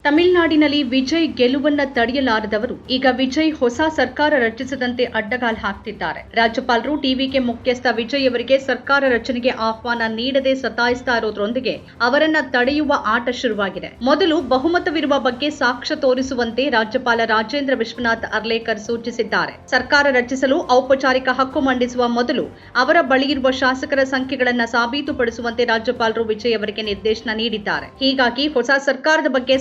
ತಮಿಳುನಾಡಿನಲ್ಲಿ ವಿಜಯ್ ಗೆಲುವನ್ನ ತಡೆಯಲಾರದವರು ಈಗ ವಿಜಯ್ ಹೊಸ ಸರ್ಕಾರ ರಚಿಸದಂತೆ ಅಡ್ಡಗಾಲು ಹಾಕ್ತಿದ್ದಾರೆ. ರಾಜ್ಯಪಾಲರು ಟಿವಿಕೆ ಮುಖ್ಯಸ್ಥ ವಿಜಯ್ ಅವರಿಗೆ ಸರ್ಕಾರ ರಚನೆಗೆ ಆಹ್ವಾನ ನೀಡದೆ ಸತಾಯಿಸ್ತಾ ಇರೋದ್ರೊಂದಿಗೆ ಅವರನ್ನ ತಡೆಯುವ ಆಟ ಶುರುವಾಗಿದೆ. ಮೊದಲು ಬಹುಮತವಿರುವ ಬಗ್ಗೆ ಸಾಕ್ಷ್ಯ ತೋರಿಸುವಂತೆ ರಾಜ್ಯಪಾಲ ರಾಜೇಂದ್ರ ವಿಶ್ವನಾಥ್ ಅರ್ಲೇಕರ್ ಸೂಚಿಸಿದ್ದಾರೆ. ಸರ್ಕಾರ ರಚಿಸಲು ಔಪಚಾರಿಕ ಹಕ್ಕು ಮಂಡಿಸುವ ಮೊದಲು ಅವರ ಬಳಿಯಿರುವ ಶಾಸಕರ ಸಂಖ್ಯೆಗಳನ್ನು ಸಾಬೀತುಪಡಿಸುವಂತೆ ರಾಜ್ಯಪಾಲರು ವಿಜಯ್ ಅವರಿಗೆ ನಿರ್ದೇಶನ ನೀಡಿದ್ದಾರೆ. ಹೀಗಾಗಿ ಹೊಸ ಸರ್ಕಾರದ ಬಗ್ಗೆ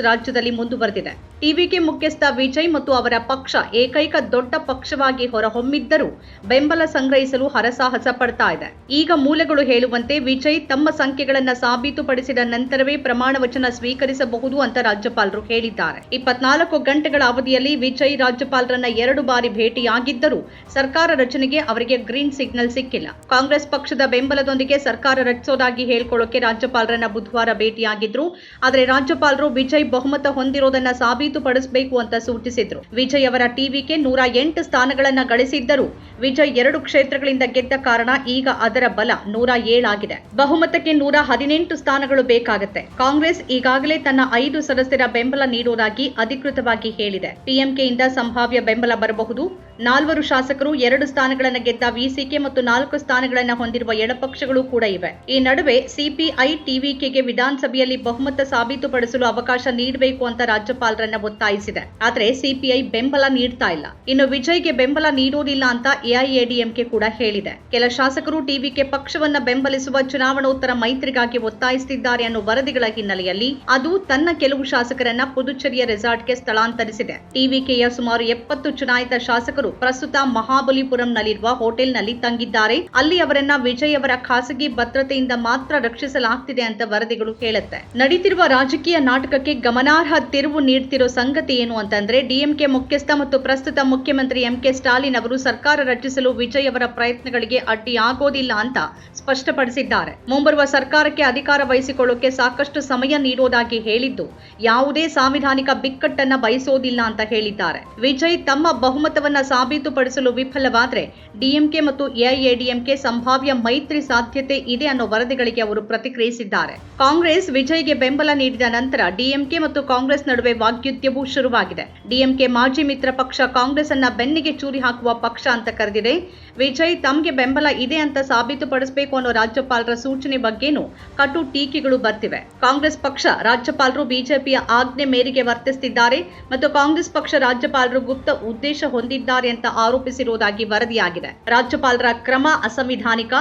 ರಾಜ್ಯದಲ್ಲಿ ಮುಂದುವರೆದಿದೆ. ಟಿವಿಕೆ ಮುಖ್ಯಸ್ಥ ವಿಜಯ್ ಮತ್ತು ಅವರ ಪಕ್ಷ ಏಕೈಕ ದೊಡ್ಡ ಪಕ್ಷವಾಗಿ ಹೊರಹೊಮ್ಮಿದ್ದರೂ ಬೆಂಬಲ ಸಂಗ್ರಹಿಸಲು ಹರಸಾಹಸ ಪಡ್ತಾ ಇದೆ. ಈಗ ಮೂಲಗಳು ಹೇಳುವಂತೆ ವಿಜಯ್ ತಮ್ಮ ಸಂಖ್ಯೆಗಳನ್ನು ಸಾಬೀತುಪಡಿಸಿದ ನಂತರವೇ ಪ್ರಮಾಣ ವಚನ ಸ್ವೀಕರಿಸಬಹುದು ಅಂತ ರಾಜ್ಯಪಾಲರು ಹೇಳಿದ್ದಾರೆ. 24 ಗಂಟೆಗಳ ಅವಧಿಯಲ್ಲಿ ವಿಜಯ್ ರಾಜ್ಯಪಾಲರನ್ನ 2 ಬಾರಿ ಭೇಟಿಯಾಗಿದ್ದರೂ ಸರ್ಕಾರ ರಚನೆಗೆ ಅವರಿಗೆ ಗ್ರೀನ್ ಸಿಗ್ನಲ್ ಸಿಕ್ಕಿಲ್ಲ. ಕಾಂಗ್ರೆಸ್ ಪಕ್ಷದ ಬೆಂಬಲದೊಂದಿಗೆ ಸರ್ಕಾರ ರಚಿಸೋದಾಗಿ ಹೇಳ್ಕೊಳ್ಳೋಕೆ ರಾಜ್ಯಪಾಲರನ್ನ ಬುಧವಾರ ಭೇಟಿಯಾಗಿದ್ರು. ಆದರೆ ರಾಜ್ಯಪಾಲರು ವಿಜಯ್ ಬಹುಮತ ಹೊಂದಿರೋದನ್ನ ಸಾಬೀತುಪಡಿಸಬೇಕು ಅಂತ ಸೂಚಿಸಿದ್ರು. ವಿಜಯ್ ಅವರ ಟಿವಿಕೆ 108 ಸ್ಥಾನಗಳನ್ನ ಗಳಿಸಿದ್ದರೂ ವಿಜಯ್ 2 ಕ್ಷೇತ್ರಗಳಿಂದ ಗೆದ್ದ ಕಾರಣ ಈಗ ಅದರ ಬಲ 107 ಆಗಿದೆ. ಬಹುಮತಕ್ಕೆ 118 ಸ್ಥಾನಗಳು ಬೇಕಾಗುತ್ತೆ. ಕಾಂಗ್ರೆಸ್ ಈಗಾಗಲೇ ತನ್ನ 5 ಸದಸ್ಯರ ಬೆಂಬಲ ನೀಡುವುದಾಗಿ ಅಧಿಕೃತವಾಗಿ ಹೇಳಿದೆ. ಟಿಎಂಕೆಯಿಂದ ಸಂಭಾವ್ಯ ಬೆಂಬಲ ಬರಬಹುದು. 4 ಶಾಸಕರು 2 ಸ್ಥಾನಗಳನ್ನು ಗೆದ್ದ ವಿಸಿಕೆ ಮತ್ತು 4 ಸ್ಥಾನಗಳನ್ನು ಹೊಂದಿರುವ ಎಡಪಕ್ಷಗಳು ಕೂಡ ಇವೆ. ಈ ನಡುವೆ ಸಿಪಿಐ ಟಿವಿಕೆಗೆ ವಿಧಾನಸಭೆಯಲ್ಲಿ ಬಹುಮತ ಸಾಬೀತುಪಡಿಸಲು ಅವಕಾಶ ನೀಡಬೇಕು ಅಂತ ರಾಜ್ಯಪಾಲರನ್ನ ಒತ್ತಾಯಿಸಿದೆ. ಆದರೆ ಸಿಪಿಐ ಬೆಂಬಲ ನೀಡ್ತಾ ಇಲ್ಲ. ಇನ್ನು ವಿಜಯ್ಗೆ ಬೆಂಬಲ ನೀಡೋದಿಲ್ಲ ಅಂತ ಎಐಎಡಿಎಂಕೆ ಕೂಡ ಹೇಳಿದೆ. ಕೆಲ ಶಾಸಕರು ಟಿವಿಕೆ ಪಕ್ಷವನ್ನ ಬೆಂಬಲಿಸುವ ಚುನಾವಣೋತ್ತರ ಮೈತ್ರಿಗಾಗಿ ಒತ್ತಾಯಿಸುತ್ತಿದ್ದಾರೆ ಅನ್ನೋ ವರದಿಗಳ ಹಿನ್ನೆಲೆಯಲ್ಲಿ ಅದು ತನ್ನ ಕೆಲವು ಶಾಸಕರನ್ನ ಪುದುಚೇರಿಯ ರೆಸಾರ್ಟ್ಗೆ ಸ್ಥಳಾಂತರಿಸಿದೆ. ಟಿವಿಕೆಯ ಸುಮಾರು 70 ಚುನಾಯಿತ ಶಾಸಕರು ಪ್ರಸ್ತುತ ಮಹಾಬಲಿಪುರಂನಲ್ಲಿರುವ ಹೋಟೆಲ್ನಲ್ಲಿ ತಂಗಿದ್ದಾರೆ. ಅಲ್ಲಿ ಅವರನ್ನ ವಿಜಯ್ ಅವರ ಖಾಸಗಿ ಭದ್ರತೆಯಿಂದ ಮಾತ್ರ ರಕ್ಷಿಸಲಾಗ್ತಿದೆ ಅಂತ ವರದಿಗಳು ಹೇಳುತ್ತೆ. ನಡೀತಿರುವ ರಾಜಕೀಯ ನಾಟಕಕ್ಕೆ ಗಮನಾರ್ಹ ತಿರುವು ನೀಡುತ್ತಿರೋ ಸಂಗತಿ ಏನು ಅಂತಂದ್ರೆ ಡಿಎಂಕೆ ಮುಖ್ಯಸ್ಥ ಮತ್ತು ಪ್ರಸ್ತುತ ಮುಖ್ಯಮಂತ್ರಿ ಎಂಕೆ ಸ್ಟಾಲಿನ್ ಅವರು ಸರ್ಕಾರ ರಚಿಸಲು ವಿಜಯ್ ಅವರ ಪ್ರಯತ್ನಗಳಿಗೆ ಅಡ್ಡಿಯಾಗೋದಿಲ್ಲ ಅಂತ ಸ್ಪಷ್ಟಪಡಿಸಿದ್ದಾರೆ. ಮುಂಬರುವ ಸರ್ಕಾರಕ್ಕೆ ಅಧಿಕಾರ ವಹಿಸಿಕೊಳ್ಳೋಕೆ ಸಾಕಷ್ಟು ಸಮಯ ನೀಡುವುದಾಗಿ ಹೇಳಿದ್ದು ಯಾವುದೇ ಸಾಂವಿಧಾನಿಕ ಬಿಕ್ಕಟ್ಟನ್ನ ಬಯಸೋದಿಲ್ಲ ಅಂತ ಹೇಳಿದ್ದಾರೆ. ವಿಜಯ್ ತಮ್ಮ ಬಹುಮತವನ್ನ ಸಾಬೀತುಪಡಿಸಲು ವಿಫಲವಾದ್ರೆ ಡಿಎಂಕೆ ಮತ್ತು ಎಐಎಡಿಎಂಕೆ ಸಂಭಾವ್ಯ ಮೈತ್ರಿ ಸಾಧ್ಯತೆ ಇದೆ ಅನ್ನೋ ವರದಿಗಳಿಗೆ ಅವರು ಪ್ರತಿಕ್ರಿಯಿಸಿದ್ದಾರೆ. ಕಾಂಗ್ರೆಸ್ ವಿಜಯ್ಗೆ ಬೆಂಬಲ ನೀಡಿದ ನಂತರ ಡಿಎಂಕೆ ಮತ್ತು ಕಾಂಗ್ರೆಸ್ ನಡುವೆ ವಾಗ್ಯುದ್ಧವೂ ಶುರುವಾಗಿದೆ. ಡಿಎಂಕೆ ಮಾಜಿ ಮಿತ್ರ ಪಕ್ಷ ಕಾಂಗ್ರೆಸ್ ಅನ್ನ ಬೆನ್ನಿಗೆ ಚೂರಿ ಹಾಕುವ ಪಕ್ಷ ಅಂತ ಕರೆದಿದೆ. ವಿಜಯ್ ತಮಗೆ ಬೆಂಬಲ ಇದೆ ಅಂತ ಸಾಬೀತುಪಡಿಸಬೇಕು ಅನ್ನೋ ರಾಜ್ಯಪಾಲರ ಸೂಚನೆ ಬಗ್ಗೆನೂ ಕಟು ಟೀಕೆಗಳು ಬರ್ತಿವೆ. ಕಾಂಗ್ರೆಸ್ ಪಕ್ಷ ರಾಜ್ಯಪಾಲರು ಬಿಜೆಪಿಯ ಆಜ್ಞೆ ಮೇರೆಗೆ ವರ್ತಿಸುತ್ತಿದ್ದಾರೆ ಮತ್ತು ಕಾಂಗ್ರೆಸ್ ಪಕ್ಷ ರಾಜ್ಯಪಾಲರು ಗುಪ್ತ ಉದ್ದೇಶ ಹೊಂದಿದ್ದಾರೆ ಅಂತ ಆರೋಪಿಸಿರುವುದಾಗಿ ವರದಿಯಾಗಿದೆ. ರಾಜ್ಯಪಾಲರ ಕ್ರಮ ಅಸಂವಿಧಾನಿಕ.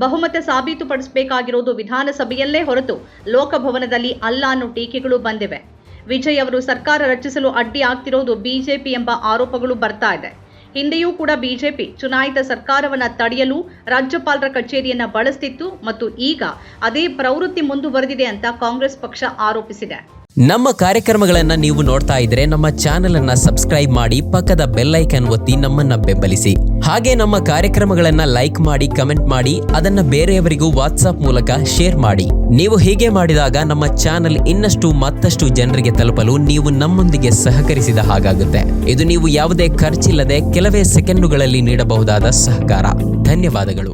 ಬಹುಮತ ಸಾಬೀತುಪಡಿಸಬೇಕಾಗಿರೋದು ವಿಧಾನಸಭೆಯಲ್ಲೇ ಹೊರತು ಲೋಕಭವನದಲ್ಲಿ ಅಲ್ಲ ಅನ್ನೋ ಟೀಕೆಗಳು ಬಂದಿವೆ. ವಿಜಯ್ ಅವರು ಸರ್ಕಾರ ರಚಿಸಲು ಅಡ್ಡಿ ಆಗ್ತಿರೋದು ಬಿಜೆಪಿ ಎಂಬ ಆರೋಪಗಳು ಬರ್ತಾ ಇದೆ. ಹಿಂದೆಯೂ ಕೂಡ ಬಿಜೆಪಿ ಚುನಾಯಿತ ಸರ್ಕಾರವನ್ನ ತಡೆಯಲು ರಾಜ್ಯಪಾಲರ ಕಚೇರಿಯನ್ನ ಬಳಸ್ತಿತ್ತು ಮತ್ತು ಈಗ ಅದೇ ಪ್ರವೃತ್ತಿ ಮುಂದುವರೆದಿದೆ ಅಂತ ಕಾಂಗ್ರೆಸ್ ಪಕ್ಷ ಆರೋಪಿಸಿದೆ. ನಮ್ಮ ಕಾರ್ಯಕ್ರಮಗಳನ್ನ ನೀವು ನೋಡ್ತಾ ಇದ್ರೆ ನಮ್ಮ ಚಾನೆಲ್ ಅನ್ನ ಸಬ್ಸ್ಕ್ರೈಬ್ ಮಾಡಿ, ಪಕ್ಕದ ಬೆಲ್ ಐಕಾನ್ ಒತ್ತಿ ನಮ್ಮನ್ನ ಬೆಂಬಲಿಸಿ. ಹಾಗೆ ನಮ್ಮ ಕಾರ್ಯಕ್ರಮಗಳನ್ನ ಲೈಕ್ ಮಾಡಿ, ಕಮೆಂಟ್ ಮಾಡಿ, ಅದನ್ನ ಬೇರೆಯವರಿಗೂ ವಾಟ್ಸ್ಆಪ್ ಮೂಲಕ ಶೇರ್ ಮಾಡಿ. ನೀವು ಹೀಗೆ ಮಾಡಿದಾಗ ನಮ್ಮ ಚಾನೆಲ್ ಇನ್ನಷ್ಟು ಮತ್ತಷ್ಟು ಜನರಿಗೆ ತಲುಪಲು ನೀವು ನಮ್ಮೊಂದಿಗೆ ಸಹಕರಿಸಿದ ಹಾಗಾಗುತ್ತೆ. ಇದು ನೀವು ಯಾವುದೇ ಖರ್ಚಿಲ್ಲದೆ ಕೆಲವೇ ಸೆಕೆಂಡುಗಳಲ್ಲಿ ನೀಡಬಹುದಾದ ಸಹಕಾರ. ಧನ್ಯವಾದಗಳು.